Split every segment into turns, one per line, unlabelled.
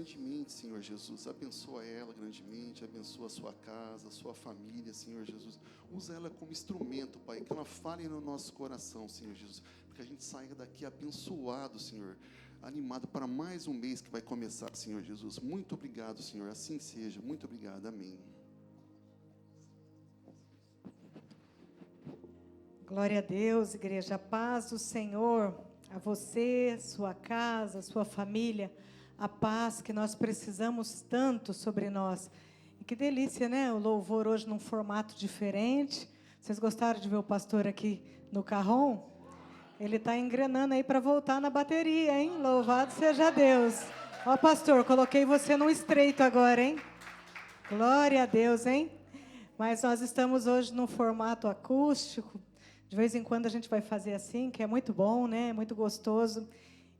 grandemente, Senhor Jesus. Abençoa ela grandemente, abençoa a sua casa, a sua família, Senhor Jesus. Usa ela como instrumento, Pai, que ela fale no nosso coração, Senhor Jesus, porque a gente saia daqui abençoado, Senhor, animado para mais um mês que vai começar, Senhor Jesus. Muito obrigado, Senhor, assim seja. Muito obrigado, amém.
Glória a Deus, igreja. A paz do Senhor a você, sua casa, sua família, a paz que nós precisamos tanto sobre nós. E que delícia, né? O louvor hoje num formato diferente. Vocês gostaram de ver o pastor aqui no carrom? Ele está engrenando aí para voltar na bateria, hein? Louvado seja Deus. Ó, pastor, coloquei você no estreito agora, hein? Glória a Deus, hein? Mas nós estamos hoje num formato acústico. De vez em quando a gente vai fazer assim, que é muito bom, né? Muito gostoso.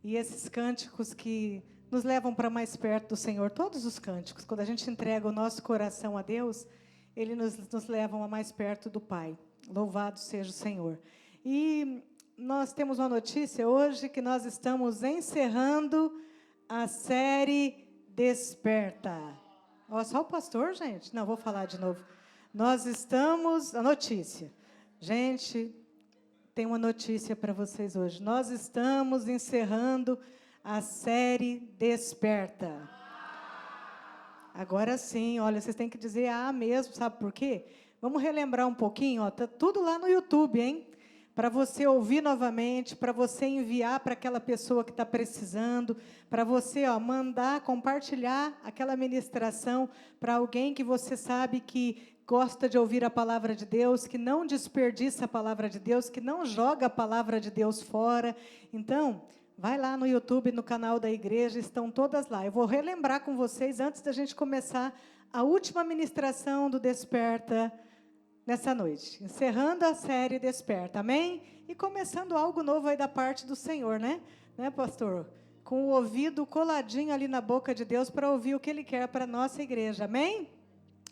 E esses cânticos que nos levam para mais perto do Senhor, todos os cânticos, quando a gente entrega o nosso coração a Deus, Ele nos levam a mais perto do Pai. Louvado seja o Senhor. E nós temos uma notícia hoje que nós estamos encerrando a série Desperta. Ó, só o pastor, gente? Não, vou falar de novo. Nós estamos... A notícia. Gente, tem uma notícia para vocês hoje. Nós estamos encerrando a série Desperta. Agora sim, olha, vocês têm que dizer mesmo, sabe por quê? Vamos relembrar um pouquinho, ó, tá tudo lá no YouTube, hein? Para você ouvir novamente, para você enviar para aquela pessoa que está precisando, para você mandar, compartilhar aquela ministração para alguém que você sabe que gosta de ouvir a palavra de Deus, que não desperdiça a palavra de Deus, que não joga a palavra de Deus fora. Então, vai lá no YouTube, no canal da igreja, estão todas lá. Eu vou relembrar com vocês, antes da gente começar a última ministração do Desperta, nessa noite, encerrando a série Desperta, amém? E começando algo novo aí da parte do Senhor, né, pastor? Com o ouvido coladinho ali na boca de Deus para ouvir o que Ele quer para a nossa igreja, amém?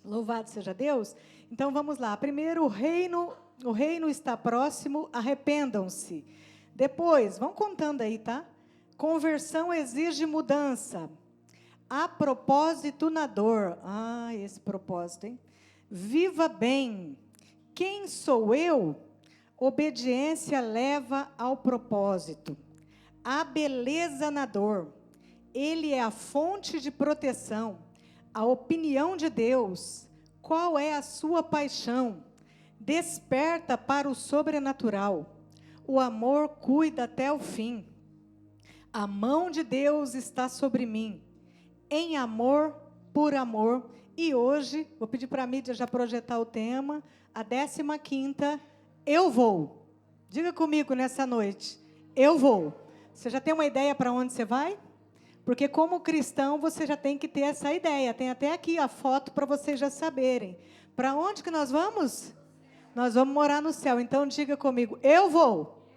Louvado seja Deus. Então vamos lá. Primeiro, o reino está próximo, arrependam-se. Depois, vão contando aí, tá? Conversão exige mudança. Há propósito na dor. Esse propósito, hein? Viva bem. Quem sou eu? Obediência leva ao propósito. Há beleza na dor. Ele é a fonte de proteção. A opinião de Deus. Qual é a sua paixão? Desperta para o sobrenatural. O amor cuida até o fim. A mão de Deus está sobre mim. Em amor, por amor. E hoje, vou pedir para a mídia já projetar o tema, a 15ª, eu vou. Diga comigo nessa noite, eu vou. Você já tem uma ideia para onde você vai? Porque como cristão, você já tem que ter essa ideia. Tem até aqui a foto para vocês já saberem. Para onde que nós vamos? Nós vamos morar no céu. Então diga comigo, eu vou.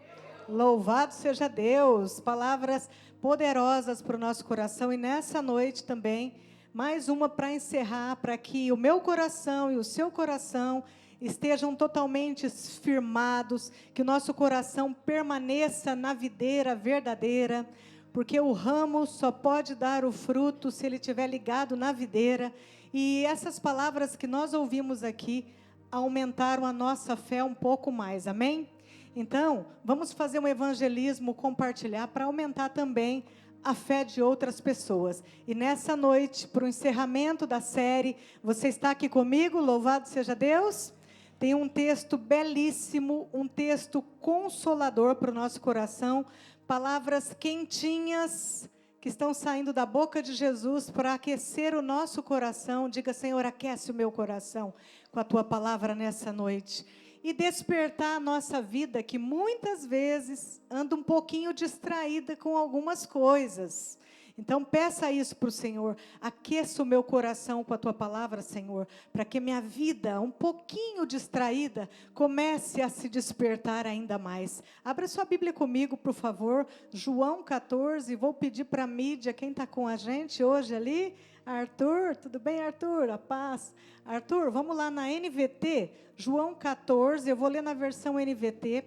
Louvado seja Deus. Palavras poderosas para o nosso coração. E nessa noite também, mais uma para encerrar, para que o meu coração e o seu coração estejam totalmente firmados, que o nosso coração permaneça na videira verdadeira, porque o ramo só pode dar o fruto se ele estiver ligado na videira. E essas palavras que nós ouvimos aqui aumentaram a nossa fé um pouco mais, amém? Então, vamos fazer um evangelismo, compartilhar, para aumentar também a fé de outras pessoas. E nessa noite, para o encerramento da série, você está aqui comigo, louvado seja Deus. Tem um texto belíssimo, um texto consolador para o nosso coração, palavras quentinhas que estão saindo da boca de Jesus para aquecer o nosso coração. Diga, Senhor, aquece o meu coração com a Tua palavra nessa noite. E despertar a nossa vida, que muitas vezes anda um pouquinho distraída com algumas coisas. Então, peça isso para o Senhor. Aqueça o meu coração com a Tua palavra, Senhor, para que minha vida, um pouquinho distraída, comece a se despertar ainda mais. Abra sua Bíblia comigo, por favor. João 14. Vou pedir para a mídia, quem está com a gente hoje ali? Arthur, tudo bem, Arthur? A paz. Arthur, vamos lá na NVT, João 14, eu vou ler na versão NVT.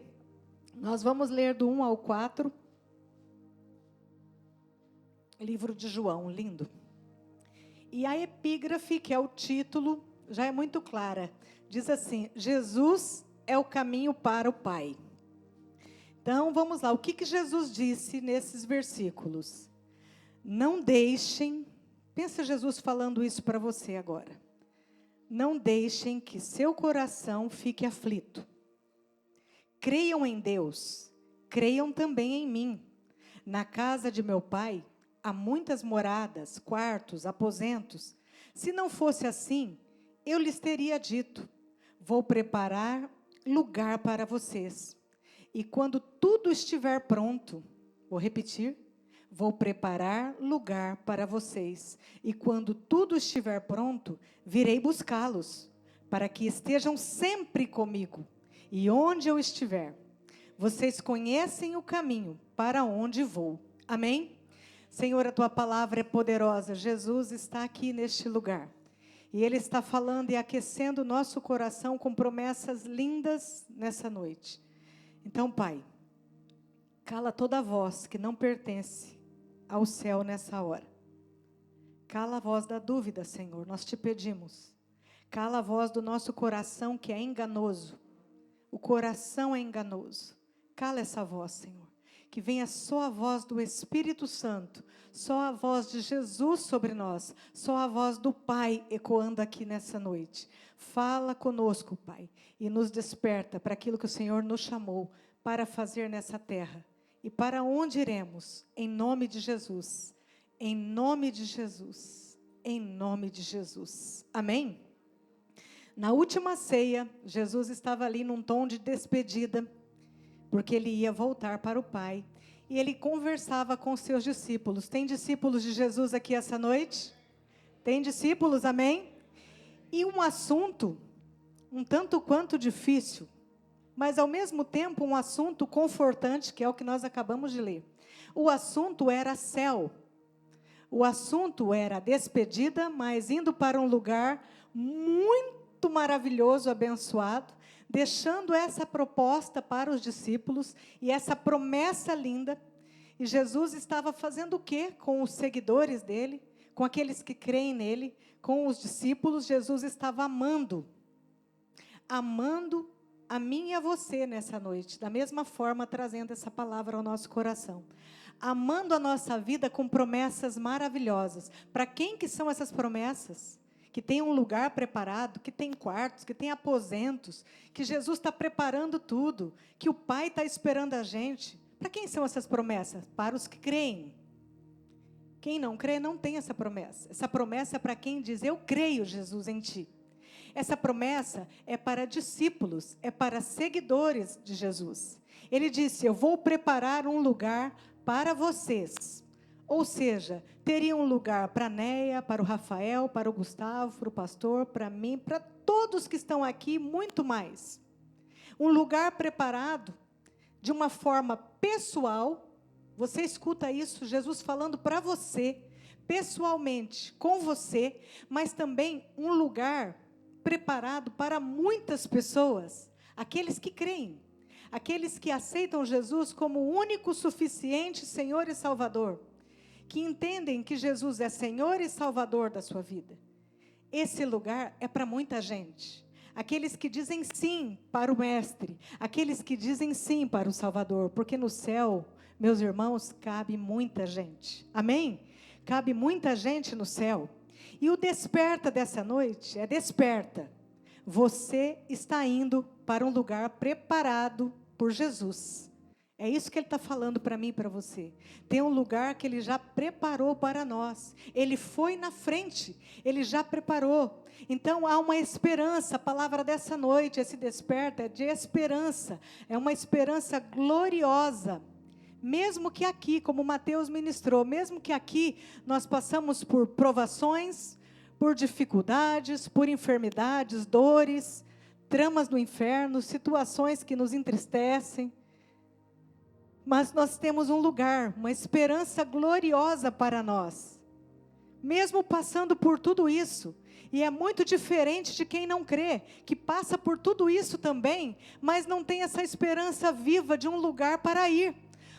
Nós vamos ler do 1 ao 4. Livro de João, lindo. E a epígrafe, que é o título, já é muito clara. Diz assim: Jesus é o caminho para o Pai. Então, vamos lá. O que Jesus disse nesses versículos? Não deixem, pensa Jesus falando isso para você agora. Não deixem que seu coração fique aflito. Creiam em Deus, creiam também em mim. Na casa de meu Pai há muitas moradas, quartos, aposentos. Se não fosse assim, eu lhes teria dito: vou preparar lugar para vocês. E quando tudo estiver pronto, vou repetir, vou preparar lugar para vocês. E quando tudo estiver pronto, virei buscá-los, para que estejam sempre comigo. E onde eu estiver, vocês conhecem o caminho para onde vou. Amém? Senhor, a tua palavra é poderosa. Jesus está aqui neste lugar. E Ele está falando e aquecendo o nosso coração com promessas lindas nessa noite. Então, Pai, cala toda voz que não pertence ao céu nessa hora. Cala a voz da dúvida, Senhor, nós te pedimos. Cala a voz do nosso coração que é enganoso. O coração é enganoso. Cala essa voz, Senhor. Que venha só a voz do Espírito Santo, só a voz de Jesus sobre nós, só a voz do Pai ecoando aqui nessa noite. Fala conosco, Pai, e nos desperta para aquilo que o Senhor nos chamou para fazer nessa terra. E para onde iremos? Em nome de Jesus. Em nome de Jesus. Em nome de Jesus. Amém? Na última ceia, Jesus estava ali num tom de despedida, porque ele ia voltar para o Pai. E ele conversava com seus discípulos. Tem discípulos de Jesus aqui essa noite? Tem discípulos, amém? E um assunto, um tanto quanto difícil, mas ao mesmo tempo um assunto confortante, que é o que nós acabamos de ler. O assunto era céu. O assunto era despedida, mas indo para um lugar muito maravilhoso, abençoado, deixando essa proposta para os discípulos e essa promessa linda. E Jesus estava fazendo o quê com os seguidores dele, com aqueles que creem nele, com os discípulos? Jesus estava amando a mim e a você nessa noite, da mesma forma trazendo essa palavra ao nosso coração. Amando a nossa vida com promessas maravilhosas. Para quem que são essas promessas? Que tem um lugar preparado, que tem quartos, que tem aposentos, que Jesus está preparando tudo, que o Pai está esperando a gente. Para quem são essas promessas? Para os que creem. Quem não crê não tem essa promessa. Essa promessa é para quem diz: eu creio, Jesus, em ti. Essa promessa é para discípulos, é para seguidores de Jesus. Ele disse: eu vou preparar um lugar para vocês. Ou seja, teria um lugar para a Neia, para o Rafael, para o Gustavo, para o pastor, para mim, para todos que estão aqui, muito mais. Um lugar preparado de uma forma pessoal. Você escuta isso, Jesus falando para você, pessoalmente, com você, mas também um lugar preparado para muitas pessoas, aqueles que creem, aqueles que aceitam Jesus como o único, suficiente Senhor e Salvador, que entendem que Jesus é Senhor e Salvador da sua vida. Esse lugar é para muita gente. Aqueles que dizem sim para o Mestre, aqueles que dizem sim para o Salvador, porque no céu, meus irmãos, cabe muita gente. Amém? Cabe muita gente no céu. E o desperta dessa noite é desperta. Você está indo para um lugar preparado por Jesus. É isso que Ele está falando para mim e para você. Tem um lugar que Ele já preparou para nós. Ele foi na frente, Ele já preparou. Então há uma esperança. A palavra dessa noite, esse desperta, é de esperança. É uma esperança gloriosa. Mesmo que aqui, como Mateus ministrou, mesmo que aqui nós passamos por provações, por dificuldades, por enfermidades, dores, tramas do inferno, situações que nos entristecem, mas nós temos um lugar, uma esperança gloriosa para nós, mesmo passando por tudo isso. E é muito diferente de quem não crê, que passa por tudo isso também, mas não tem essa esperança viva de um lugar para ir.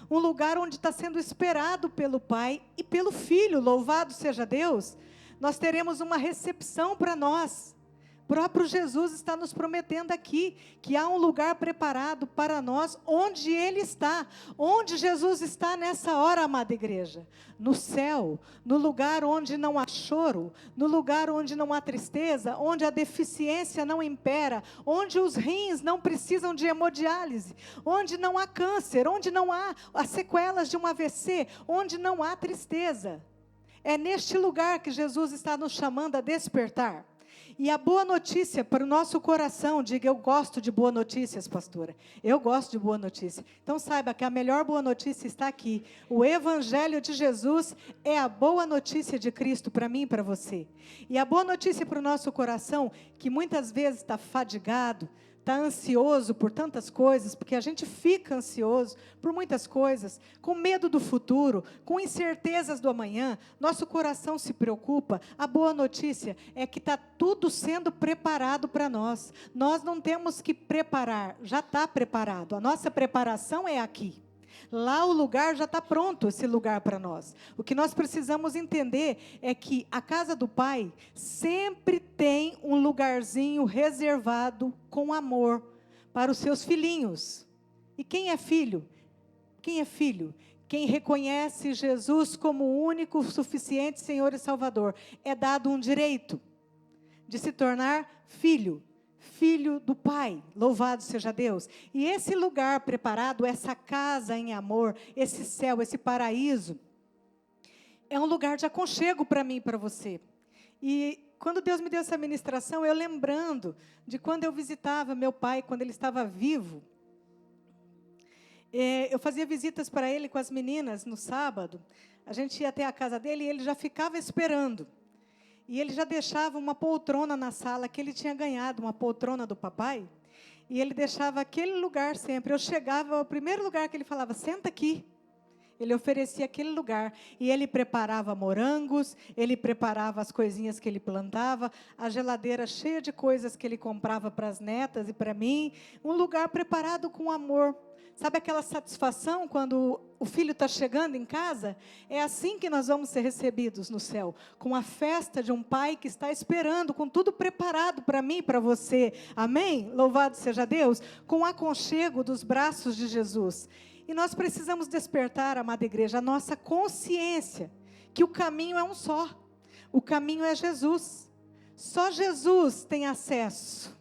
Um lugar onde está sendo esperado pelo Pai e pelo Filho, louvado seja Deus. nós teremos uma recepção para nós. O próprio Jesus está nos prometendo aqui, que há um lugar preparado para nós, onde Ele está. Onde Jesus está nessa hora, amada igreja? No céu, no lugar onde não há choro, no lugar onde não há tristeza, onde a deficiência não impera, onde os rins não precisam de hemodiálise, onde não há câncer, onde não há as sequelas de um AVC, onde não há tristeza. É neste lugar que Jesus está nos chamando a despertar. E a boa notícia para o nosso coração, diga, eu gosto de boas notícias, pastora. Eu gosto de boa notícia. Então saiba que a melhor boa notícia está aqui. O Evangelho de Jesus é a boa notícia de Cristo para mim e para você. E a boa notícia para o nosso coração, que muitas vezes está fadigado, está ansioso por tantas coisas, porque a gente fica ansioso por muitas coisas, com medo do futuro, com incertezas do amanhã, nosso coração se preocupa. A boa notícia é que está tudo sendo preparado para nós. Nós não temos que preparar, já está preparado. A nossa preparação é aqui. Lá o lugar já está pronto, esse lugar para nós. O que nós precisamos entender é que a casa do Pai sempre tem um lugarzinho reservado com amor para os seus filhinhos. E quem é filho? Quem é filho? Quem reconhece Jesus como o único, suficiente Senhor e Salvador. É dado um direito de se tornar filho. Filho do Pai, louvado seja Deus. E esse lugar preparado, essa casa em amor, esse céu, esse paraíso, é um lugar de aconchego para mim e para você. E quando Deus me deu essa ministração, eu lembrando de quando eu visitava meu pai, quando ele estava vivo. Eu fazia visitas para ele com as meninas no sábado. A gente ia até a casa dele e ele já ficava esperando. E ele já deixava uma poltrona na sala, que ele tinha ganhado, uma poltrona do papai. E ele deixava aquele lugar sempre. Eu chegava, o primeiro lugar que ele falava, senta aqui. Ele oferecia aquele lugar. E ele preparava morangos, ele preparava as coisinhas que ele plantava, a geladeira cheia de coisas que ele comprava para as netas e para mim. Um lugar preparado com amor. Sabe aquela satisfação quando o filho está chegando em casa? É assim que nós vamos ser recebidos no céu, com a festa de um pai que está esperando, com tudo preparado para mim e para você. Amém? Louvado seja Deus, com o aconchego dos braços de Jesus. E nós precisamos despertar, amada igreja, a nossa consciência, que o caminho é um só. O caminho é Jesus. Só Jesus tem acesso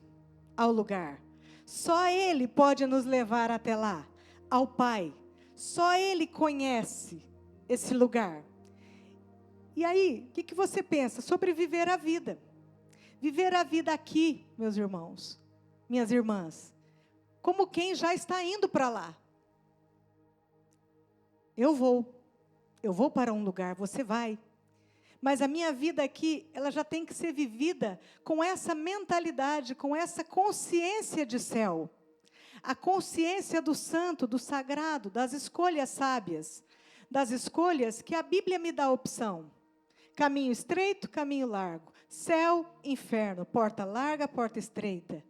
ao lugar. Só Ele pode nos levar até lá, ao Pai. Só Ele conhece esse lugar. E aí, o que você pensa sobre viver a vida? Viver a vida aqui, meus irmãos, minhas irmãs, como quem já está indo para lá. Eu vou para um lugar, você vai. Mas a minha vida aqui, ela já tem que ser vivida com essa mentalidade, com essa consciência de céu. A consciência do santo, do sagrado, das escolhas sábias. Das escolhas que a Bíblia me dá a opção. Caminho estreito, caminho largo. Céu, inferno. Porta larga, porta estreita.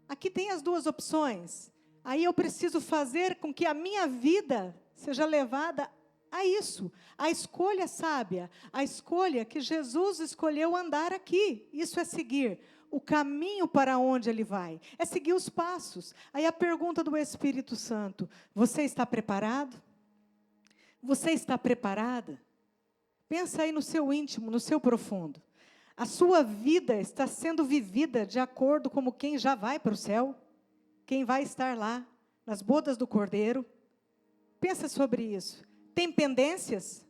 Aqui tem as duas opções. Aí eu preciso fazer com que a minha vida seja levada a isso, a escolha sábia, a escolha que Jesus escolheu andar aqui. Isso é seguir o caminho para onde Ele vai, é seguir os passos. Aí a pergunta do Espírito Santo, você está preparado? Você está preparada? Pensa aí no seu íntimo, no seu profundo. A sua vida está sendo vivida de acordo com quem já vai para o céu? Quem vai estar lá, nas bodas do Cordeiro? Pensa sobre isso. Tem pendências?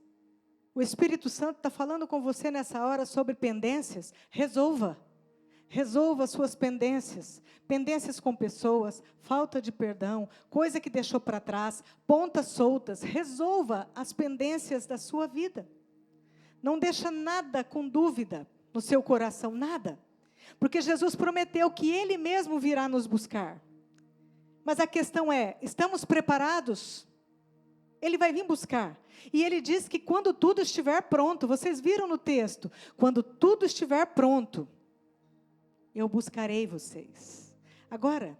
O Espírito Santo está falando com você nessa hora sobre pendências? Resolva. Resolva as suas pendências. Pendências com pessoas, falta de perdão, coisa que deixou para trás, pontas soltas. Resolva as pendências da sua vida. Não deixa nada com dúvida no seu coração, nada. Porque Jesus prometeu que Ele mesmo virá nos buscar. Mas a questão é, estamos preparados? Ele vai vir buscar. E Ele diz que quando tudo estiver pronto, vocês viram no texto, quando tudo estiver pronto, eu buscarei vocês. Agora,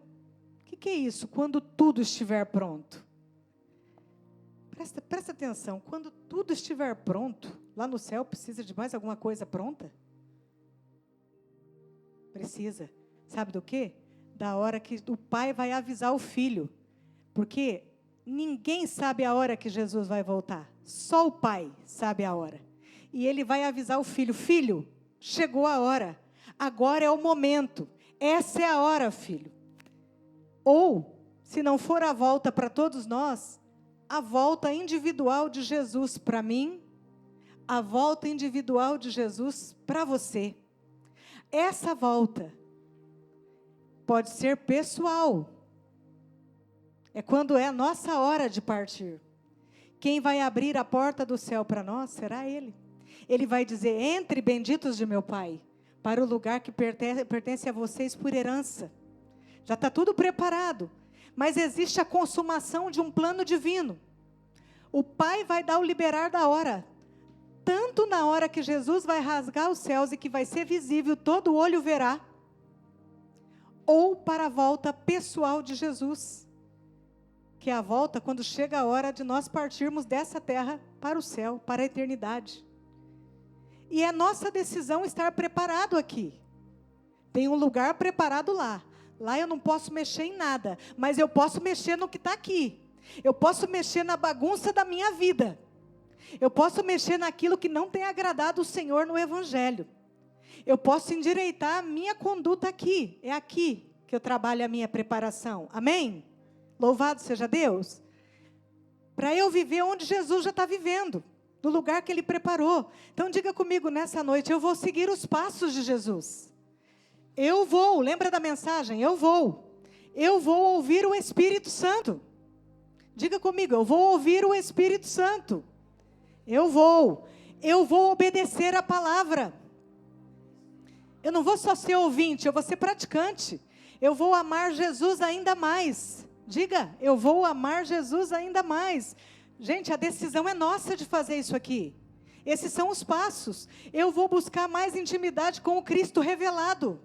o que é isso? Quando tudo estiver pronto. Presta atenção, quando tudo estiver pronto, Lá no céu precisa de mais alguma coisa pronta? Precisa. Sabe do quê? Da hora que o pai vai avisar o filho. Porque ninguém sabe a hora que Jesus vai voltar. Só o pai sabe a hora. E ele vai avisar o filho: filho, chegou a hora. Agora é o momento. Essa é a hora, filho. Ou, se não for a volta para todos nós, a volta individual de Jesus para mim, a volta individual de Jesus para você. Essa volta pode ser pessoal. É quando é a nossa hora de partir. Quem vai abrir a porta do céu para nós será Ele. Ele vai dizer: entre, benditos de meu Pai, para o lugar que pertence a vocês por herança. Já está tudo preparado. Mas existe a consumação de um plano divino. O Pai vai dar o liberar da hora. Tanto na hora que Jesus vai rasgar os céus e que vai ser visível, todo olho verá. Ou para a volta pessoal de Jesus. Que é a volta quando chega a hora de nós partirmos dessa terra para o céu, para a eternidade. E é nossa decisão estar preparado aqui. Tem um lugar preparado lá. Lá eu não posso mexer em nada, mas eu posso mexer no que está aqui. Eu posso mexer na bagunça da minha vida. Eu posso mexer naquilo que não tem agradado o Senhor no Evangelho. Eu posso endireitar a minha conduta aqui. É aqui que eu trabalho a minha preparação. Amém? Louvado seja Deus. Para eu viver onde Jesus já está vivendo. No lugar que Ele preparou. Então diga comigo nessa noite: eu vou seguir os passos de Jesus. Eu vou, lembra da mensagem? Eu vou ouvir o Espírito Santo. Diga comigo: eu vou ouvir o Espírito Santo. Eu vou obedecer a palavra. Eu não vou só ser ouvinte, eu vou ser praticante. Eu vou amar Jesus ainda mais. Diga: eu vou amar Jesus ainda mais. Gente, a decisão é nossa de fazer isso aqui. Esses são os passos. Eu vou buscar mais intimidade com o Cristo revelado.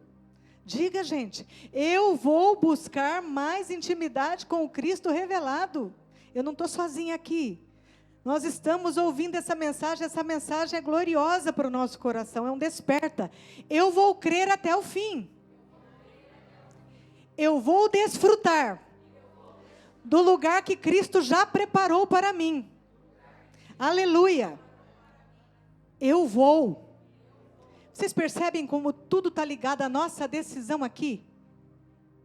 Diga, gente: eu vou buscar mais intimidade com o Cristo revelado. Eu não estou sozinha aqui. Nós estamos ouvindo essa mensagem é gloriosa para o nosso coração, é um desperta. Eu vou crer até o fim. Eu vou desfrutar do lugar que Cristo já preparou para mim. Aleluia. Eu vou. Vocês percebem como tudo está ligado à nossa decisão aqui?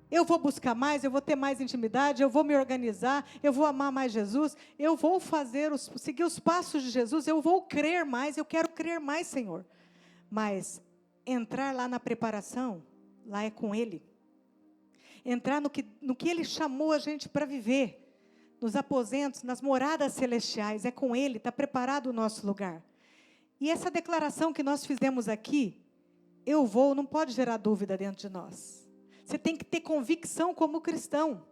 Eu vou buscar mais, eu vou ter mais intimidade, eu vou me organizar, eu vou amar mais Jesus, eu vou seguir os passos de Jesus, eu vou crer mais, eu quero crer mais, Senhor. Mas entrar lá na preparação, lá é com Ele. Entrar no que Ele chamou a gente para viver, nos aposentos, nas moradas celestiais, é com Ele, está preparado o nosso lugar. E essa declaração que nós fizemos aqui, eu vou, não pode gerar dúvida dentro de nós. Você tem que ter convicção como cristão,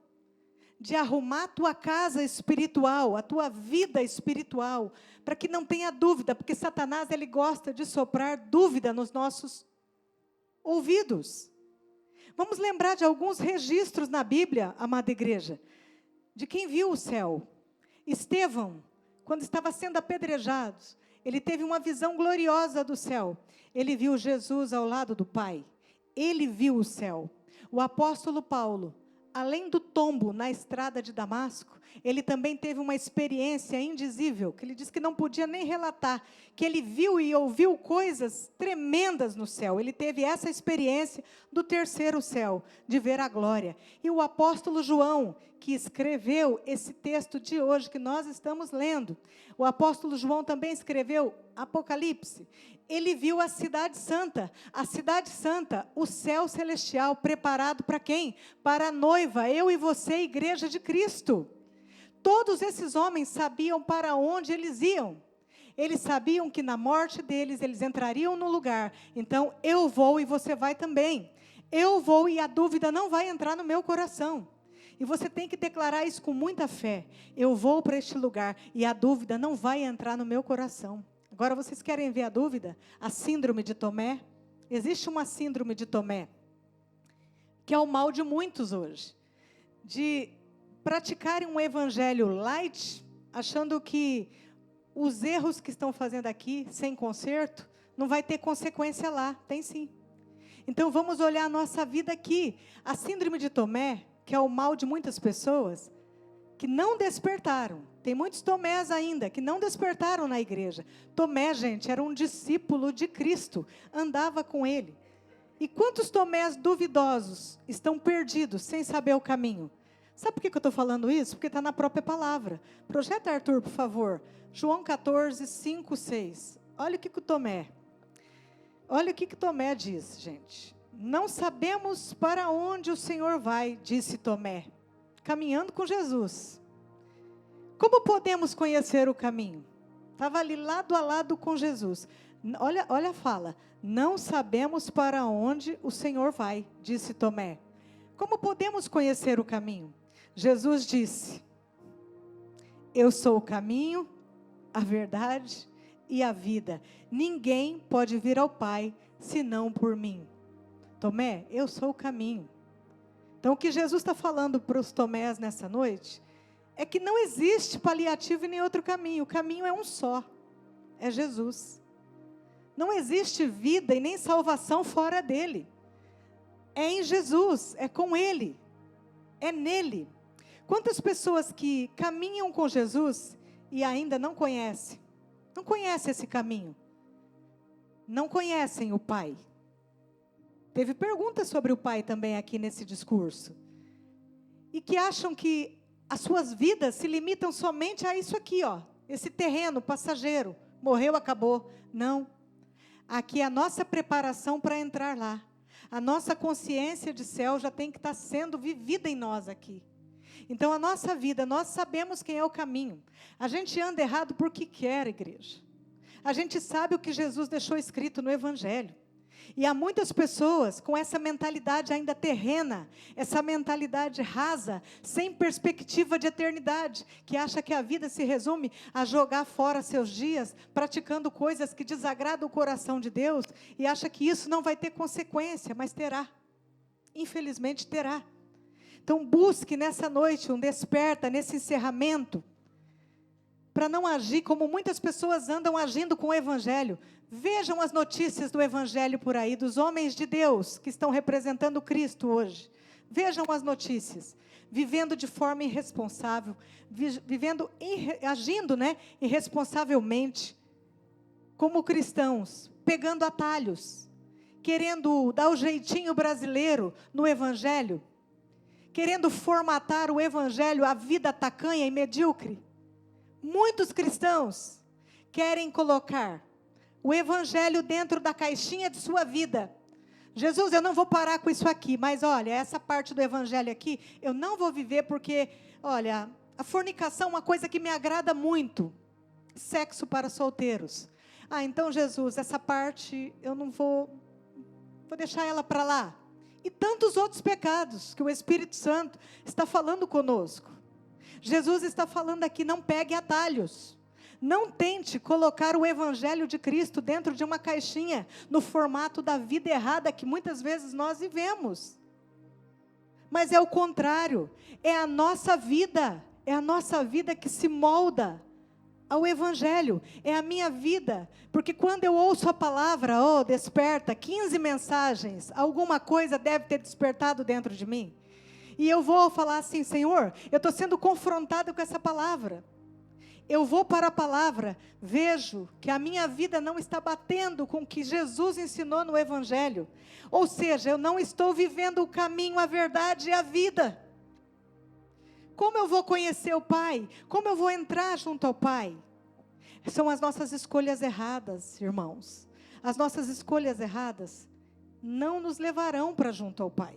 de arrumar a tua casa espiritual, a tua vida espiritual, para que não tenha dúvida, porque Satanás, ele gosta de soprar dúvida nos nossos ouvidos. Vamos lembrar de alguns registros na Bíblia, amada igreja, de quem viu o céu. Estevão, quando estava sendo apedrejado, ele teve uma visão gloriosa do céu. Ele viu Jesus ao lado do Pai. Ele viu o céu. O apóstolo Paulo, além do tombo na estrada de Damasco, ele também teve uma experiência indizível, que ele disse que não podia nem relatar, que ele viu e ouviu coisas tremendas no céu. Ele teve essa experiência do terceiro céu, de ver a glória. E o apóstolo João, que escreveu esse texto de hoje que nós estamos lendo, o apóstolo João também escreveu Apocalipse. Ele viu a cidade santa, o céu celestial, preparado para quem? Para a noiva, eu e você, igreja de Cristo. Todos esses homens sabiam para onde eles iam. Eles sabiam que na morte deles, eles entrariam no lugar. Então, eu vou e você vai também. Eu vou e a dúvida não vai entrar no meu coração. E você tem que declarar isso com muita fé. Eu vou para este lugar e a dúvida não vai entrar no meu coração. Agora, vocês querem ver a dúvida? A síndrome de Tomé? Existe uma síndrome de Tomé, que é o mal de muitos hoje. De praticarem um evangelho light, achando que os erros que estão fazendo aqui, sem conserto, não vai ter consequência lá. Tem sim. Então vamos olhar a nossa vida aqui. A síndrome de Tomé, que é o mal de muitas pessoas, que não despertaram. Tem muitos Tomés ainda, que não despertaram na igreja. Tomé, gente, era um discípulo de Cristo, andava com ele. E quantos Tomés duvidosos estão perdidos, sem saber o caminho? Sabe por que eu estou falando isso? Porque está na própria palavra. Projeta, Arthur, por favor. João 14, 5, 6. Olha o que Tomé diz, gente. Não sabemos para onde o Senhor vai, disse Tomé, caminhando com Jesus. Como podemos conhecer o caminho? Estava ali lado a lado com Jesus. Olha a fala. Não sabemos para onde o Senhor vai, disse Tomé. Como podemos conhecer o caminho? Jesus disse: eu sou o caminho, a verdade e a vida. Ninguém pode vir ao Pai senão por mim. Tomé, eu sou o caminho. Então o que Jesus está falando para os Tomés nessa noite é que não existe paliativo e nem outro caminho. O caminho é um só, é Jesus. Não existe vida e nem salvação fora dele. É em Jesus, é com ele, é nele. Quantas pessoas que caminham com Jesus e ainda não conhecem esse caminho, não conhecem o Pai. Teve perguntas sobre o Pai também aqui nesse discurso, e que acham que as suas vidas se limitam somente a isso aqui, ó, esse terreno passageiro, morreu, acabou. Não, aqui é a nossa preparação para entrar lá. A nossa consciência de céu já tem que estar sendo vivida em nós aqui. Então a nossa vida, nós sabemos quem é o caminho. A gente anda errado porque quer, igreja. A gente sabe o que Jesus deixou escrito no Evangelho. E há muitas pessoas com essa mentalidade ainda terrena, essa mentalidade rasa, sem perspectiva de eternidade, que acha que a vida se resume a jogar fora seus dias, praticando coisas que desagradam o coração de Deus, e acha que isso não vai ter consequência, mas terá. Infelizmente terá. Então busque nessa noite um desperta, nesse encerramento, para não agir como muitas pessoas andam agindo com o Evangelho. Vejam as notícias do Evangelho por aí, dos homens de Deus que estão representando Cristo hoje. Vejam as notícias, vivendo de forma irresponsável, agindo, irresponsavelmente, como cristãos, pegando atalhos, querendo dar o jeitinho brasileiro no Evangelho, querendo formatar o Evangelho à vida tacanha e medíocre. Muitos cristãos querem colocar o Evangelho dentro da caixinha de sua vida. Jesus, eu não vou parar com isso aqui, mas olha, essa parte do Evangelho aqui, eu não vou viver porque, olha, a fornicação é uma coisa que me agrada muito. Sexo para solteiros. Então Jesus, essa parte eu não vou deixar ela para lá. E tantos outros pecados que o Espírito Santo está falando conosco. Jesus está falando aqui, não pegue atalhos. Não tente colocar o Evangelho de Cristo dentro de uma caixinha, no formato da vida errada que muitas vezes nós vivemos. Mas é o contrário, é a nossa vida que se molda ao Evangelho, é a minha vida, porque quando eu ouço a palavra, desperta, 15 mensagens, alguma coisa deve ter despertado dentro de mim, e eu vou falar assim, Senhor, eu estou sendo confrontada com essa palavra, eu vou para a palavra, vejo que a minha vida não está batendo com o que Jesus ensinou no Evangelho, ou seja, eu não estou vivendo o caminho, a verdade e a vida. Como eu vou conhecer o Pai? Como eu vou entrar junto ao Pai? São as nossas escolhas erradas, irmãos. As nossas escolhas erradas não nos levarão para junto ao Pai.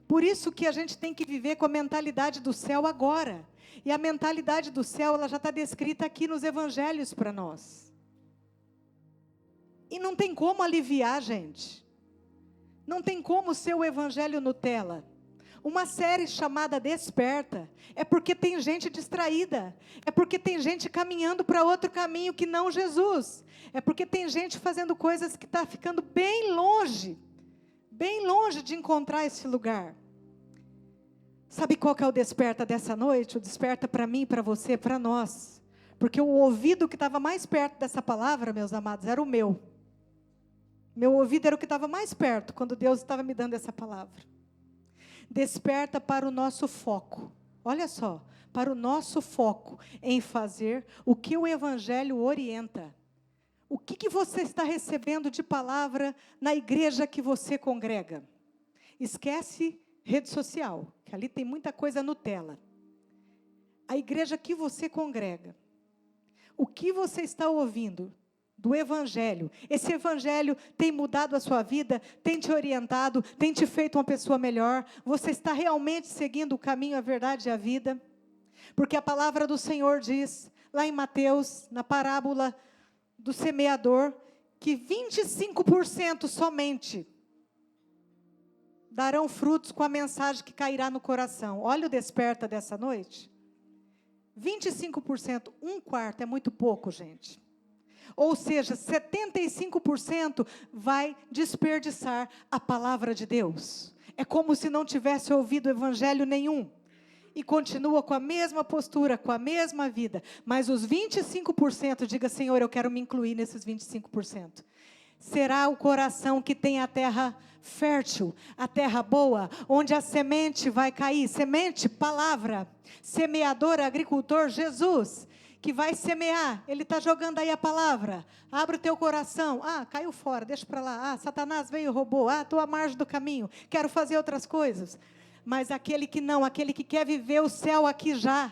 Por isso que a gente tem que viver com a mentalidade do céu agora. E a mentalidade do céu, ela já está descrita aqui nos Evangelhos para nós. E não tem como aliviar, gente. Não tem como ser o Evangelho Nutella. Uma série chamada Desperta, é porque tem gente distraída, é porque tem gente caminhando para outro caminho que não Jesus, é porque tem gente fazendo coisas que está ficando bem longe de encontrar esse lugar. Sabe qual que é o desperta dessa noite? O desperta para mim, para você, para nós. Porque o ouvido que estava mais perto dessa palavra, meus amados, era o meu. Meu ouvido era o que estava mais perto, quando Deus estava me dando essa palavra. Desperta para o nosso foco. Olha só, para o nosso foco em fazer o que o Evangelho orienta. O que você está recebendo de palavra na igreja que você congrega? Esquece rede social, que ali tem muita coisa Nutella. A igreja que você congrega. O que você está ouvindo do Evangelho? Esse Evangelho tem mudado a sua vida, tem te orientado, tem te feito uma pessoa melhor? Você está realmente seguindo o caminho, a verdade e a vida? Porque a palavra do Senhor diz, lá em Mateus, na parábola do semeador, que 25% somente darão frutos com a mensagem que cairá no coração. Olha o desperta dessa noite. 25%, um quarto é muito pouco, gente. Ou seja, 75% vai desperdiçar a palavra de Deus. É como se não tivesse ouvido evangelho nenhum. E continua com a mesma postura, com a mesma vida. Mas os 25%, diga, Senhor, eu quero me incluir nesses 25%. Será o coração que tem a terra fértil, a terra boa, onde a semente vai cair. Semente, palavra. Semeador, agricultor, Jesus, que vai semear. Ele está jogando aí a palavra. Abre o teu coração. Ah, caiu fora, deixa para lá. Ah, Satanás veio e roubou. Ah, estou à margem do caminho. Quero fazer outras coisas. Mas aquele que não, aquele que quer viver o céu aqui já,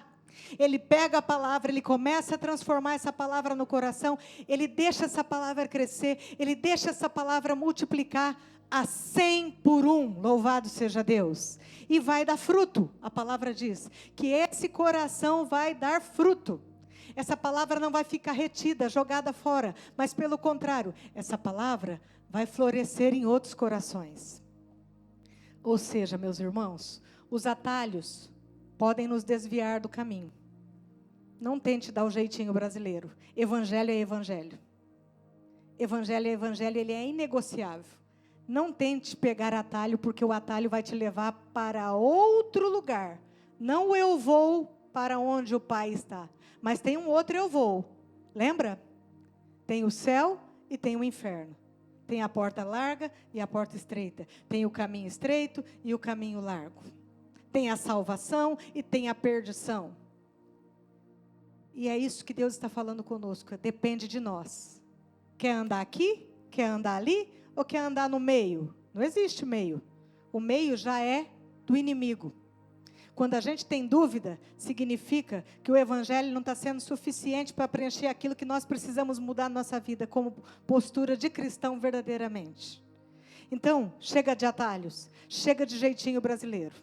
ele pega a palavra, ele começa a transformar essa palavra no coração, ele deixa essa palavra crescer, ele deixa essa palavra multiplicar a 100 por 1, louvado seja Deus. E vai dar fruto, a palavra diz, que esse coração vai dar fruto. Essa palavra não vai ficar retida, jogada fora, mas pelo contrário, essa palavra vai florescer em outros corações. Ou seja, meus irmãos, os atalhos podem nos desviar do caminho. Não tente dar o jeitinho brasileiro. Evangelho é evangelho. Evangelho é evangelho, ele é inegociável. Não tente pegar atalho, porque o atalho vai te levar para outro lugar. Não eu vou para onde o Pai está, mas tem um outro eu vou. Lembra? Tem o céu e tem o inferno. Tem a porta larga e a porta estreita. Tem o caminho estreito e o caminho largo. Tem a salvação e tem a perdição. E é isso que Deus está falando conosco. Depende de nós. Quer andar aqui? Quer andar ali? Ou quer andar no meio? Não existe meio. O meio já é do inimigo. Quando a gente tem dúvida, significa que o evangelho não está sendo suficiente para preencher aquilo que nós precisamos mudar na nossa vida como postura de cristão verdadeiramente. Então, chega de atalhos, chega de jeitinho brasileiro.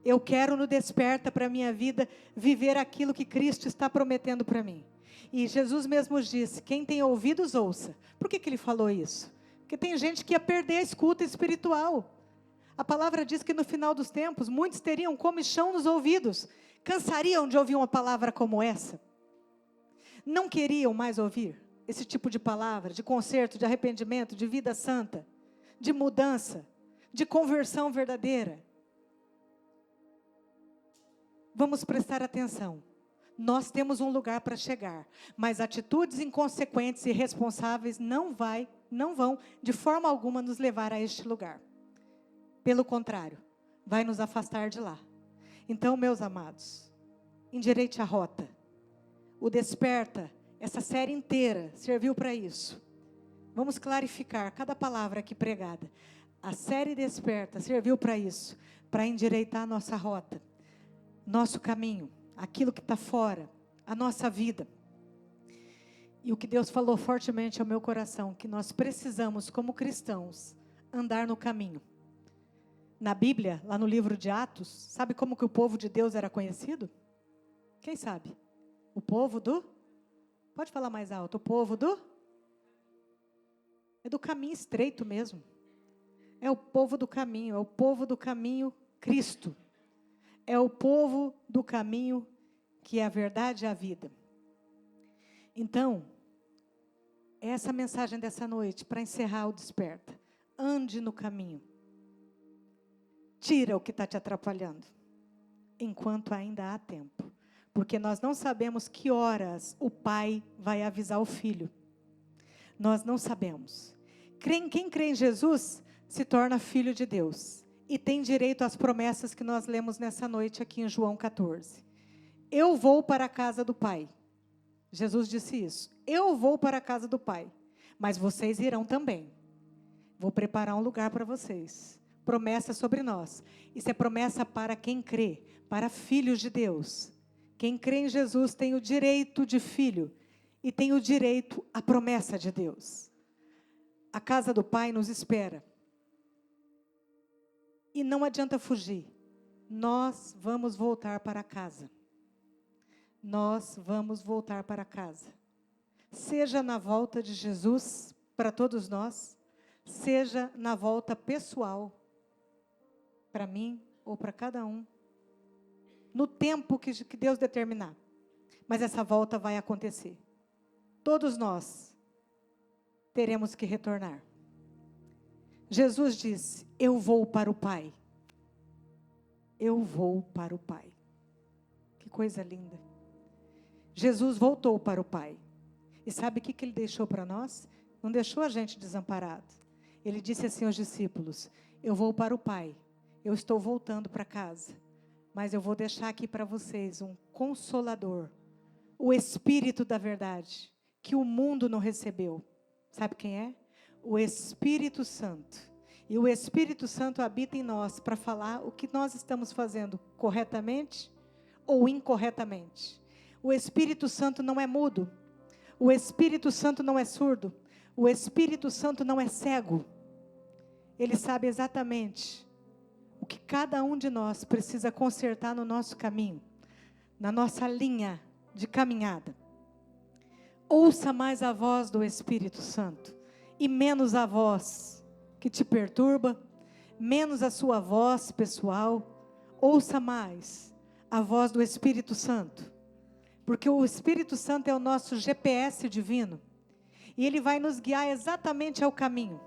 Eu quero no desperta para a minha vida viver aquilo que Cristo está prometendo para mim. E Jesus mesmo disse, quem tem ouvidos ouça. Por que ele falou isso? Porque tem gente que ia perder a escuta espiritual. A palavra diz que no final dos tempos, muitos teriam comichão nos ouvidos. Cansariam de ouvir uma palavra como essa. Não queriam mais ouvir esse tipo de palavra, de conserto, de arrependimento, de vida santa, de mudança, de conversão verdadeira. Vamos prestar atenção. Nós temos um lugar para chegar, mas atitudes inconsequentes e irresponsáveis não vão, de forma alguma, nos levar a este lugar. Pelo contrário, vai nos afastar de lá. Então, meus amados, endireite a rota. O Desperta, essa série inteira, serviu para isso. Vamos clarificar cada palavra aqui pregada. A série Desperta serviu para isso, para endireitar a nossa rota, nosso caminho, aquilo que está fora, a nossa vida. E o que Deus falou fortemente ao meu coração, que nós precisamos, como cristãos, andar no caminho. Na Bíblia, lá no livro de Atos, sabe como que o povo de Deus era conhecido? Quem sabe? O povo do... Pode falar mais alto. O povo do... É do caminho estreito mesmo. É o povo do caminho. É o povo do caminho Cristo. É o povo do caminho que é a verdade e a vida. Então, essa mensagem dessa noite, para encerrar o desperta. Ande no caminho. Tira o que está te atrapalhando, enquanto ainda há tempo. Porque nós não sabemos que horas o pai vai avisar o filho. Nós não sabemos. Quem crê em Jesus se torna filho de Deus. E tem direito às promessas que nós lemos nessa noite aqui em João 14. Eu vou para a casa do Pai. Jesus disse isso. Eu vou para a casa do Pai. Mas vocês irão também. Vou preparar um lugar para vocês. Promessa sobre nós. Isso é promessa para quem crê. Para filhos de Deus. Quem crê em Jesus tem o direito de filho. E tem o direito à promessa de Deus. A casa do Pai nos espera. E não adianta fugir. Nós vamos voltar para casa. Nós vamos voltar para casa. Seja na volta de Jesus para todos nós, seja na volta pessoal para mim ou para cada um, no tempo que Deus determinar. Mas essa volta vai acontecer. Todos nós teremos que retornar. Jesus disse: eu vou para o Pai. Eu vou para o Pai. Que coisa linda. Jesus voltou para o Pai. E sabe o que Ele deixou para nós? Não deixou a gente desamparado. Ele disse assim aos discípulos: eu vou para o Pai. Eu estou voltando para casa. Mas eu vou deixar aqui para vocês um Consolador. O Espírito da verdade. Que o mundo não recebeu. Sabe quem é? O Espírito Santo. E o Espírito Santo habita em nós para falar o que nós estamos fazendo corretamente ou incorretamente. O Espírito Santo não é mudo. O Espírito Santo não é surdo. O Espírito Santo não é cego. Ele sabe exatamente o que cada um de nós precisa consertar no nosso caminho, na nossa linha de caminhada. Ouça mais a voz do Espírito Santo e menos a voz que te perturba, menos a sua voz pessoal. Ouça mais a voz do Espírito Santo, porque o Espírito Santo é o nosso GPS divino, e Ele vai nos guiar exatamente ao caminho.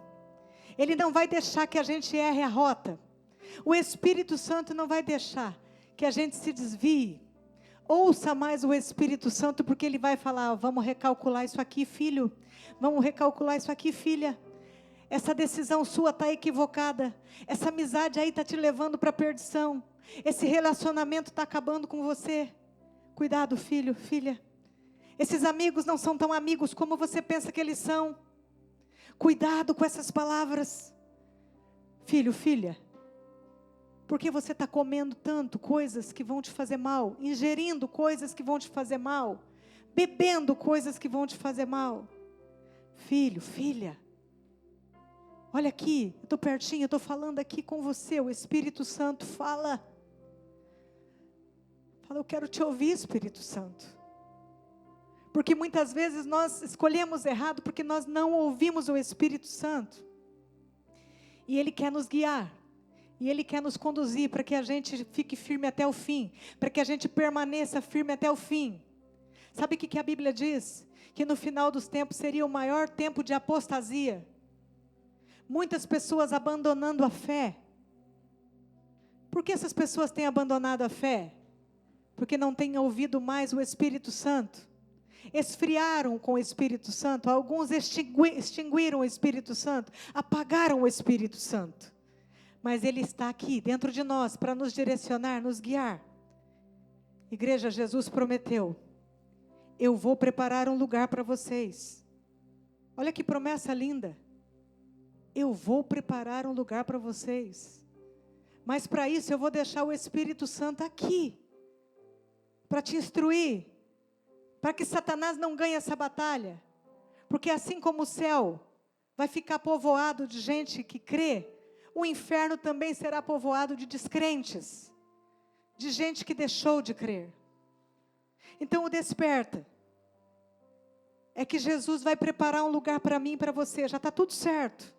Ele não vai deixar que a gente erre a rota. O Espírito Santo não vai deixar que a gente se desvie. Ouça mais o Espírito Santo, porque Ele vai falar: vamos recalcular isso aqui, filho. Vamos recalcular isso aqui, filha. Essa decisão sua está equivocada. Essa amizade aí está te levando para a perdição. Esse relacionamento está acabando com você. Cuidado, filho, filha. Esses amigos não são tão amigos como você pensa que eles são. Cuidado com essas palavras. Filho, filha. Porque você está comendo tanto coisas que vão te fazer mal, ingerindo coisas que vão te fazer mal, bebendo coisas que vão te fazer mal. Filho, filha, olha aqui, eu estou pertinho, eu estou falando aqui com você, o Espírito Santo fala. Fala: eu quero te ouvir, Espírito Santo. Porque muitas vezes nós escolhemos errado, porque nós não ouvimos o Espírito Santo. E Ele quer nos guiar. E Ele quer nos conduzir para que a gente fique firme até o fim. Para que a gente permaneça firme até o fim. Sabe o que a Bíblia diz? Que no final dos tempos seria o maior tempo de apostasia. Muitas pessoas abandonando a fé. Por que essas pessoas têm abandonado a fé? Porque não têm ouvido mais o Espírito Santo. Esfriaram com o Espírito Santo. Alguns extinguiram o Espírito Santo. Apagaram o Espírito Santo. Mas Ele está aqui dentro de nós para nos direcionar, nos guiar. Igreja, Jesus prometeu: eu vou preparar um lugar para vocês. Olha que promessa linda. Eu vou preparar um lugar para vocês. Mas para isso eu vou deixar o Espírito Santo aqui. Para te instruir. Para que Satanás não ganhe essa batalha. Porque assim como o céu vai ficar povoado de gente que crê, o inferno também será povoado de descrentes, de gente que deixou de crer. Então o desperta. É que Jesus vai preparar um lugar para mim e para você. Já está tudo certo.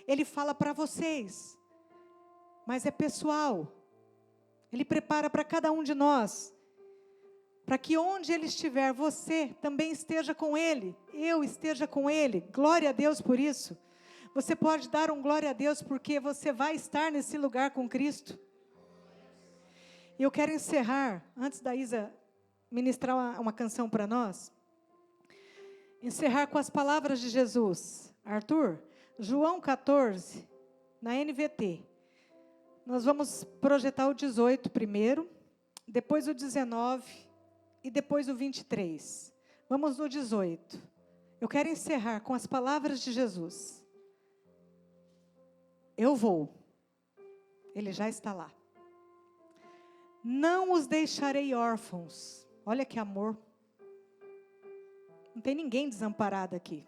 Ele fala para vocês, mas é pessoal. Ele prepara para cada um de nós, para que onde Ele estiver, você também esteja com Ele, eu esteja com Ele. Glória a Deus por isso. Você pode dar um glória a Deus, porque você vai estar nesse lugar com Cristo. E eu quero encerrar, antes da Isa ministrar uma canção para nós, encerrar com as palavras de Jesus. Arthur, João 14, na NVT. Nós vamos projetar o 18 primeiro, depois o 19 e depois o 23. Vamos no 18. Eu quero encerrar com as palavras de Jesus. Eu vou. Ele já está lá. Não os deixarei órfãos. Olha que amor. Não tem ninguém desamparado aqui.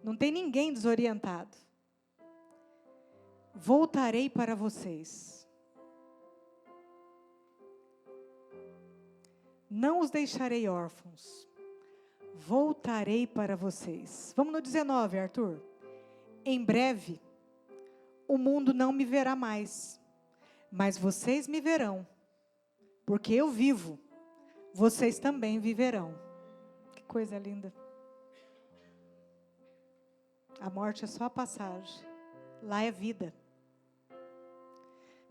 Não tem ninguém desorientado. Voltarei para vocês. Não os deixarei órfãos. Voltarei para vocês. Vamos no 19, Arthur. Em breve, o mundo não me verá mais, mas vocês me verão, porque eu vivo, vocês também viverão. Que coisa linda. A morte é só a passagem, lá é vida.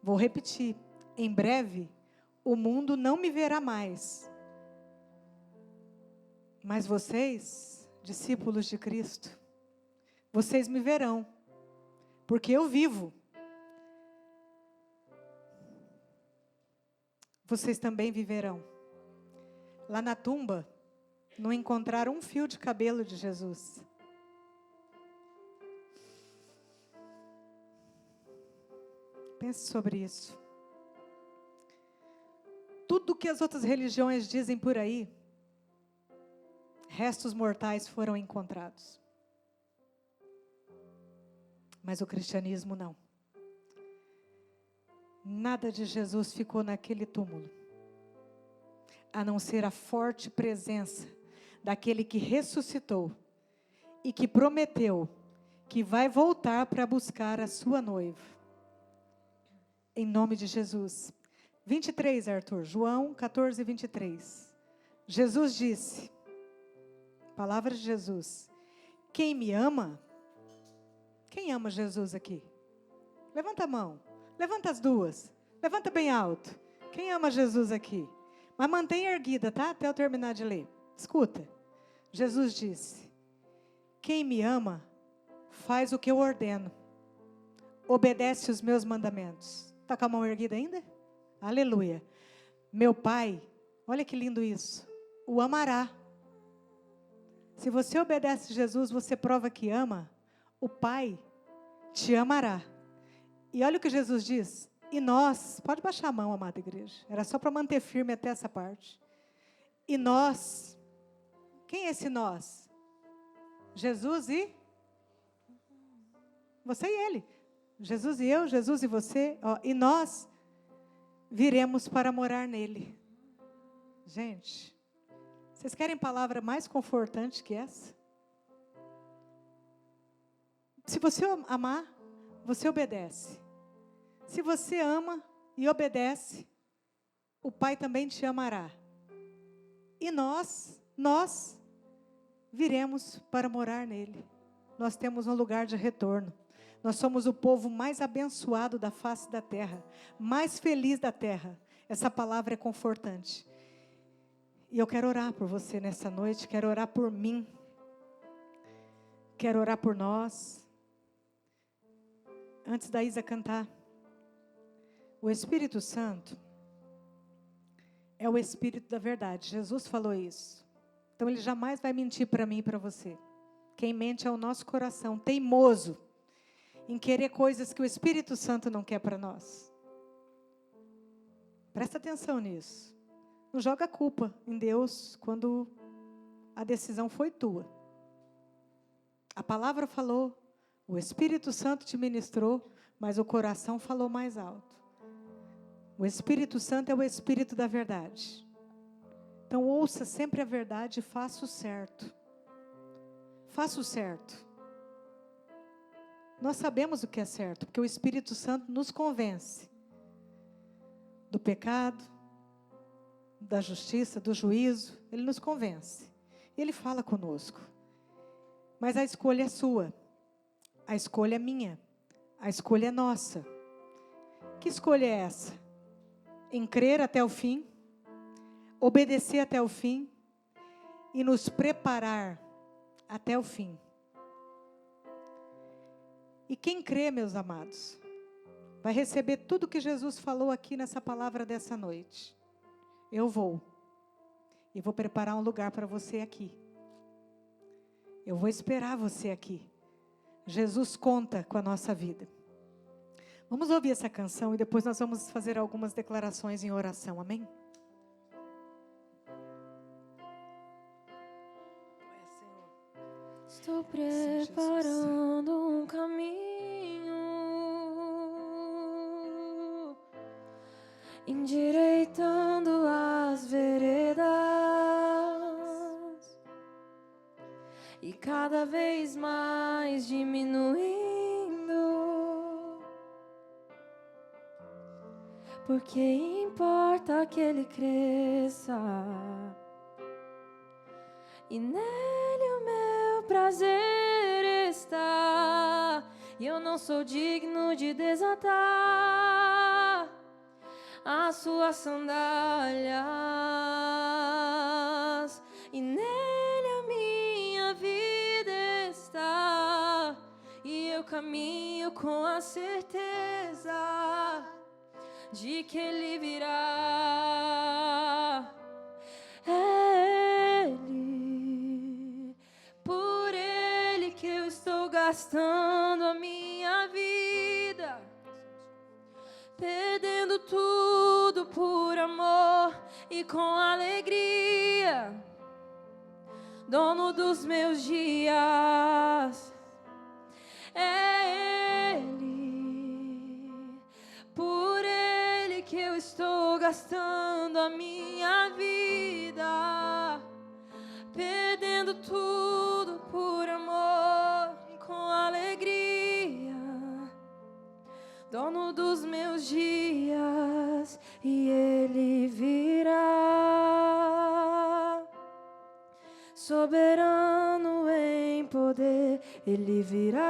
Vou repetir, em breve, o mundo não me verá mais, mas vocês, discípulos de Cristo, vocês me verão, porque eu vivo. Vocês também viverão. Lá na tumba, não encontraram um fio de cabelo de Jesus. Pense sobre isso. Tudo que as outras religiões dizem por aí, restos mortais foram encontrados. Mas o cristianismo não. Nada de Jesus ficou naquele túmulo, a não ser a forte presença daquele que ressuscitou e que prometeu que vai voltar para buscar a sua noiva. Em nome de Jesus. 23, Arthur. João 14, 23. Jesus disse, palavras de Jesus, quem me ama... Quem ama Jesus aqui? Levanta a mão. Levanta as duas. Levanta bem alto. Quem ama Jesus aqui? Mas mantenha erguida, tá? Até eu terminar de ler. Escuta. Jesus disse, quem me ama, faz o que eu ordeno. Obedece os meus mandamentos. Está com a mão erguida ainda? Aleluia. Meu Pai, olha que lindo isso, o amará. Se você obedece Jesus, você prova que ama. O Pai te amará. E olha o que Jesus diz. E nós, pode baixar a mão, amada igreja. Era só para manter firme até essa parte. E nós, quem é esse nós? Jesus e você e ele. Jesus e eu, Jesus e você. Ó, e nós viremos para morar nele. Gente, vocês querem palavra mais confortante que essa? Se você amar, você obedece. Se você ama e obedece, o Pai também te amará. E nós viremos para morar nele. Nós temos um lugar de retorno. Nós somos o povo mais abençoado da face da terra, mais feliz da terra. Essa palavra é confortante. E eu quero orar por você nessa noite, quero orar por mim, quero orar por nós. Antes da Isa cantar, o Espírito Santo é o Espírito da verdade. Jesus falou isso. Então ele jamais vai mentir para mim e para você. Quem mente é o nosso coração, teimoso em querer coisas que o Espírito Santo não quer para nós. Presta atenção nisso. Não joga a culpa em Deus quando a decisão foi tua. A palavra falou, o Espírito Santo te ministrou, mas o coração falou mais alto. O Espírito Santo é o Espírito da verdade. Então ouça sempre a verdade e faça o certo. Faça o certo. Nós sabemos o que é certo, porque o Espírito Santo nos convence do pecado, da justiça, do juízo. Ele nos convence. E Ele fala conosco. Mas a escolha é sua. A escolha é minha. A escolha é nossa. Que escolha é essa? em crer até o fim, obedecer até o fim e nos preparar até o fim. E quem crê, meus amados, vai receber tudo que Jesus falou aqui nessa palavra dessa noite. Eu vou. E vou preparar um lugar para você aqui. Eu vou esperar você aqui. Jesus conta com a nossa vida. Vamos ouvir essa canção e depois nós vamos fazer algumas declarações em oração. Amém?
Estou preparando um caminho, endireitando as veredas e cada vez mais diminuindo, porque importa que ele cresça e nele o meu prazer está, e eu não sou digno de desatar as suas sandálias, e nele a minha vida está, e eu caminho com a certeza de que ele virá. É ele, por ele que eu estou gastando a minha vida, perdendo tudo por amor e com alegria, dono dos meus dias. É ele, por ele que eu estou gastando a minha vida, perdendo tudo por amor e com alegria, dono dos meus dias, e ele virá. Soberano em poder, ele virá,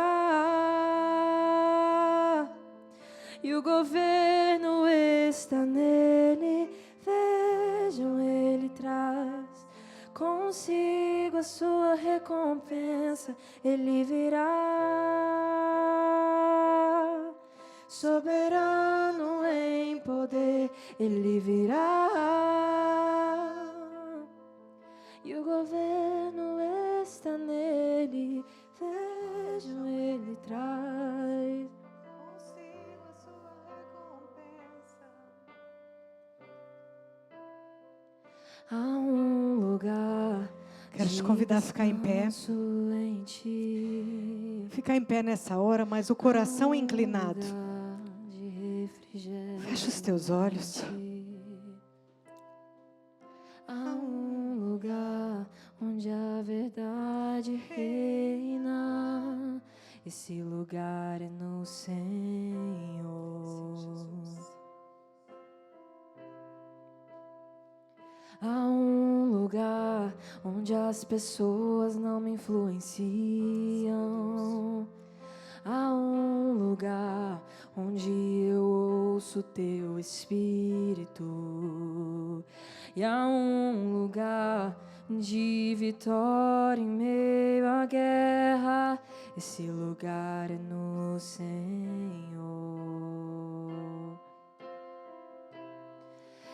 e o governo está nele. Vejam, ele traz consigo a sua recompensa, ele virá. Soberano em poder, ele virá, e o governo está nele. Vejam, ele traz consigo a sua recompensa. Há um lugar.
Quero te convidar a ficar em pé.
Em ti.
Ficar em pé nessa hora, mas o coração inclinado. Fecha os teus olhos.
Há um lugar onde a verdade reina. Esse lugar é no Senhor. Há um lugar onde as pessoas não me influenciam. Há um lugar onde eu ouço teu Espírito. E há um lugar de vitória em meio à guerra. Esse lugar é no Senhor.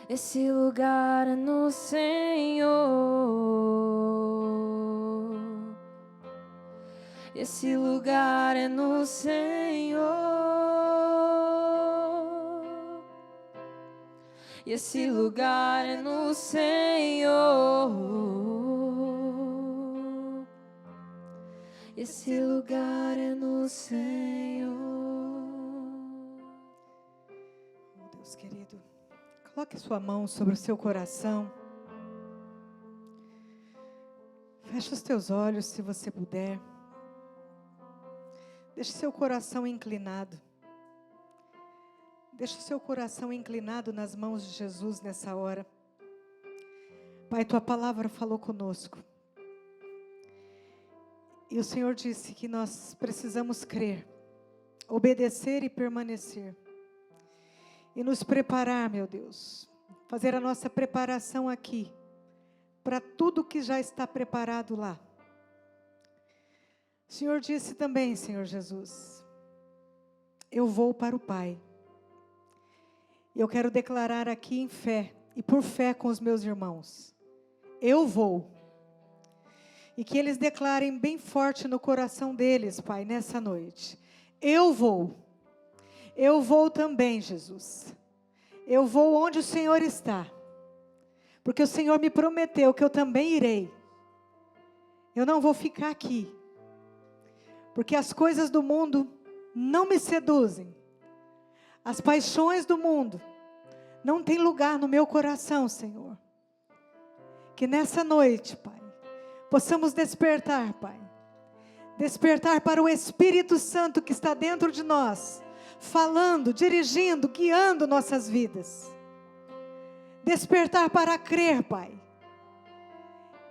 Esse lugar é no Senhor. Esse lugar é no Senhor. Esse lugar é no Senhor. Esse lugar é no Senhor.
Oh, Deus querido, coloque sua mão sobre o seu coração. Feche os teus olhos se você puder. Deixe seu coração inclinado. Deixe o seu coração inclinado nas mãos de Jesus nessa hora. Pai, tua palavra falou conosco. E o Senhor disse que nós precisamos crer, obedecer e permanecer. e nos preparar, meu Deus, fazer a nossa preparação aqui, para tudo que já está preparado lá. O Senhor disse também, Senhor Jesus, eu vou para o Pai. Eu quero declarar aqui em fé, e por fé com os meus irmãos, eu vou. E que eles declarem bem forte no coração deles, Pai, nessa noite. Eu vou. Eu vou também, Jesus. Eu vou onde o Senhor está. Porque o Senhor me prometeu que eu também irei. Eu não vou ficar aqui. Porque as coisas do mundo não me seduzem. As paixões do mundo não têm lugar no meu coração, Senhor. Que nessa noite, Pai, possamos despertar, Pai. Despertar para o Espírito Santo que está dentro de nós, falando, dirigindo, guiando nossas vidas. Despertar para crer, Pai.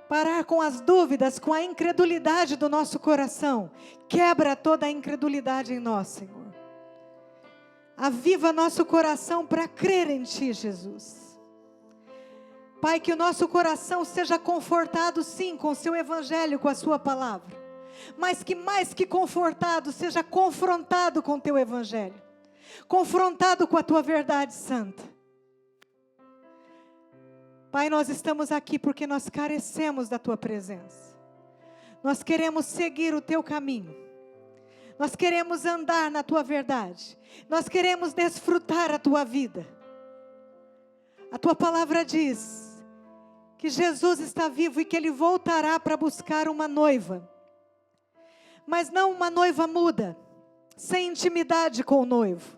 Parar com as dúvidas, com a incredulidade do nosso coração. Quebra toda a incredulidade em nós, Senhor. Aviva nosso coração para crer em Ti, Jesus. Pai, que o nosso coração seja confortado, sim, com o Seu Evangelho, com a Sua Palavra. Mas que mais que confortado, seja confrontado com o Teu Evangelho. Confrontado com a Tua verdade santa. Pai, nós estamos aqui porque nós carecemos da Tua presença. Nós queremos seguir o Teu caminho. Nós queremos andar na Tua verdade. Nós queremos desfrutar a Tua vida. A Tua palavra diz que Jesus está vivo e que Ele voltará para buscar uma noiva. Mas não uma noiva muda, sem intimidade com o noivo.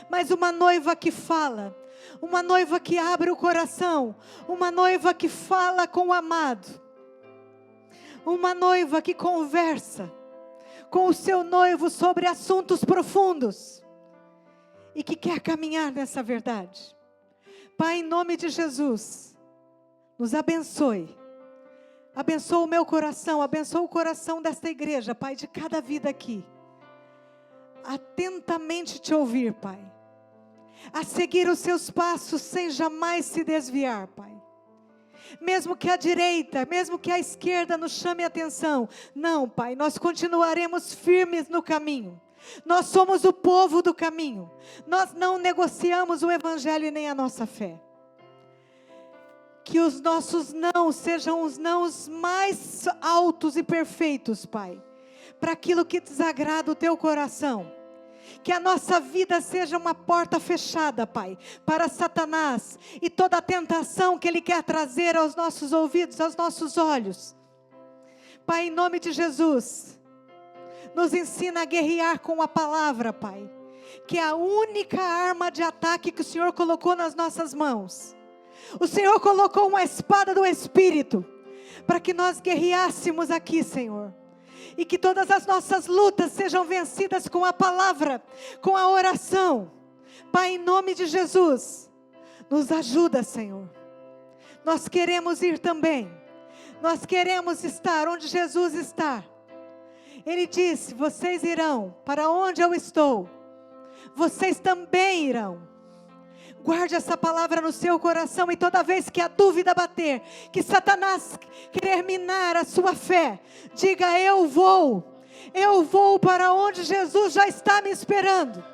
Mas uma noiva que fala. Uma noiva que abre o coração. Uma noiva que fala com o amado. Uma noiva que conversa com o seu noivo sobre assuntos profundos. E que quer caminhar nessa verdade. Pai, em nome de Jesus, nos abençoe. Abençoa o meu coração, abençoa o coração desta igreja, Pai, de cada vida aqui. Atentamente te ouvir, Pai. A seguir os seus passos sem jamais se desviar, Pai. Mesmo que a direita, mesmo que a esquerda nos chame a atenção. Não, Pai, nós continuaremos firmes no caminho. Nós somos o povo do caminho. Nós não negociamos o Evangelho e nem a nossa fé. Que os nossos não sejam os nãos mais altos e perfeitos, Pai. Para aquilo que desagrada o Teu coração. Que a nossa vida seja uma porta fechada, Pai, para Satanás e toda a tentação que ele quer trazer aos nossos ouvidos, aos nossos olhos. Pai, em nome de Jesus, nos ensina a guerrear com a palavra, Pai, que é a única arma de ataque que o Senhor colocou nas nossas mãos. O Senhor colocou uma espada do Espírito, para que nós guerreássemos aqui, Senhor. E que todas as nossas lutas sejam vencidas com a palavra, com a oração. Pai, em nome de Jesus, nos ajuda, Senhor. Nós queremos ir também. Nós queremos estar onde Jesus está. Ele disse, vocês irão para onde eu estou. Vocês também irão. Guarde essa palavra no seu coração e toda vez que a dúvida bater, que Satanás querer minar a sua fé, diga, eu vou para onde Jesus já está me esperando.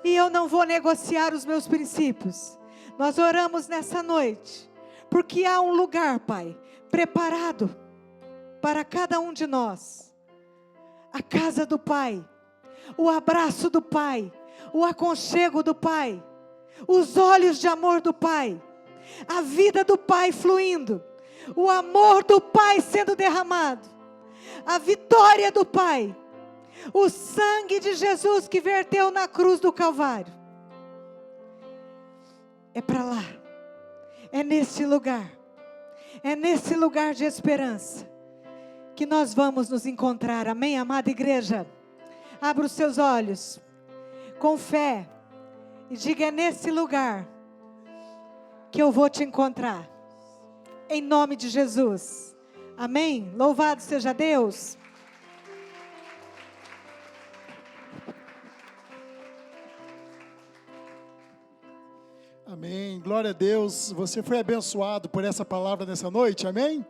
E eu não vou negociar os meus princípios. Nós oramos nessa noite, porque há um lugar, Pai, preparado para cada um de nós. A casa do Pai, o abraço do Pai, o aconchego do Pai. Os olhos de amor do Pai, a vida do Pai fluindo, o amor do Pai sendo derramado, a vitória do Pai, o sangue de Jesus que verteu na cruz do Calvário. É para lá, é nesse lugar de esperança que nós vamos nos encontrar. Amém, amada igreja? Abra os seus olhos com fé. E diga, é nesse lugar que eu vou te encontrar. Em nome de Jesus. Amém? Louvado seja Deus.
Amém. Glória a Deus. Você foi abençoado por essa palavra nessa noite, amém?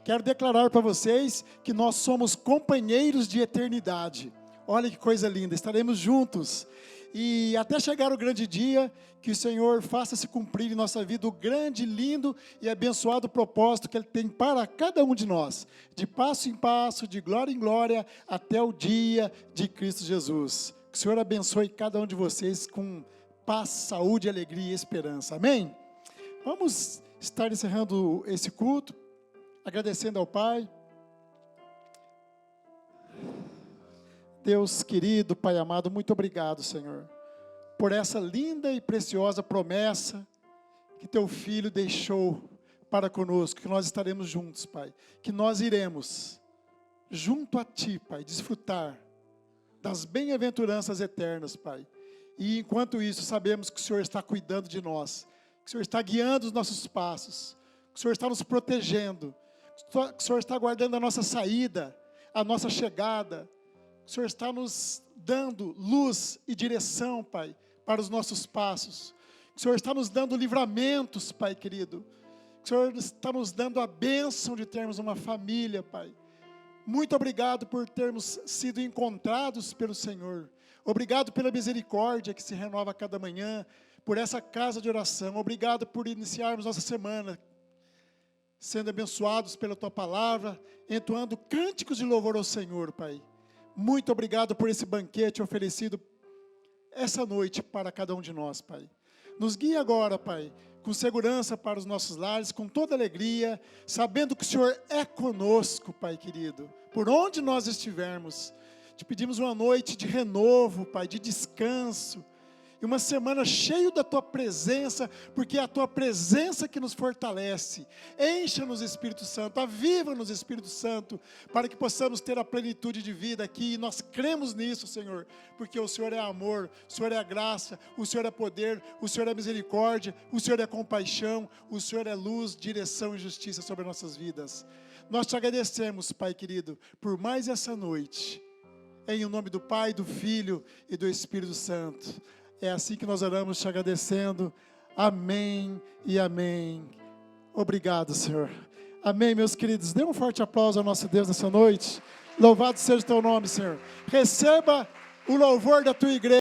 Quero declarar para vocês que nós somos companheiros de eternidade. Olha que coisa linda, estaremos juntos. E até chegar o grande dia, que o Senhor faça se cumprir em nossa vida o grande, lindo e abençoado propósito que Ele tem para cada um de nós. De passo em passo, de glória em glória, até o dia de Cristo Jesus. Que o Senhor abençoe cada um de vocês com paz, saúde, alegria e esperança. Amém? Vamos estar encerrando esse culto, agradecendo ao Pai. Deus querido, Pai amado, muito obrigado, Senhor, por essa linda e preciosa promessa que Teu Filho deixou para conosco, que nós estaremos juntos, Pai, que nós iremos junto a Ti, Pai, desfrutar das bem-aventuranças eternas, Pai. E enquanto isso, sabemos que o Senhor está cuidando de nós, que o Senhor está guiando os nossos passos, que o Senhor está nos protegendo, que o Senhor está guardando a nossa saída, a nossa chegada, que o Senhor está nos dando luz e direção, Pai, para os nossos passos, que o Senhor está nos dando livramentos, Pai querido, que o Senhor está nos dando a bênção de termos uma família, Pai. Muito obrigado por termos sido encontrados pelo Senhor. Obrigado pela misericórdia que se renova a cada manhã, por essa casa de oração. Obrigado por iniciarmos nossa semana sendo abençoados pela Tua palavra, entoando cânticos de louvor ao Senhor, Pai. Muito obrigado por esse banquete oferecido essa noite para cada um de nós, Pai. Nos guie agora, Pai, com segurança para os nossos lares, com toda alegria, sabendo que o Senhor é conosco, Pai querido, por onde nós estivermos. Te pedimos uma noite de renovo, Pai, de descanso, e uma semana cheia da Tua presença, porque é a Tua presença que nos fortalece. Encha-nos, Espírito Santo, aviva-nos, Espírito Santo, para que possamos ter a plenitude de vida aqui, e nós cremos nisso, Senhor, porque o Senhor é amor, o Senhor é graça, o Senhor é poder, o Senhor é misericórdia, o Senhor é compaixão, o Senhor é luz, direção e justiça sobre nossas vidas. Nós te agradecemos, Pai querido, por mais essa noite, em nome do Pai, do Filho e do Espírito Santo. É assim que nós oramos te agradecendo. Amém e amém. Obrigado, Senhor. Amém, meus queridos. Dê um forte aplauso ao nosso Deus nessa noite. Louvado seja o Teu nome, Senhor. Receba o louvor da Tua igreja.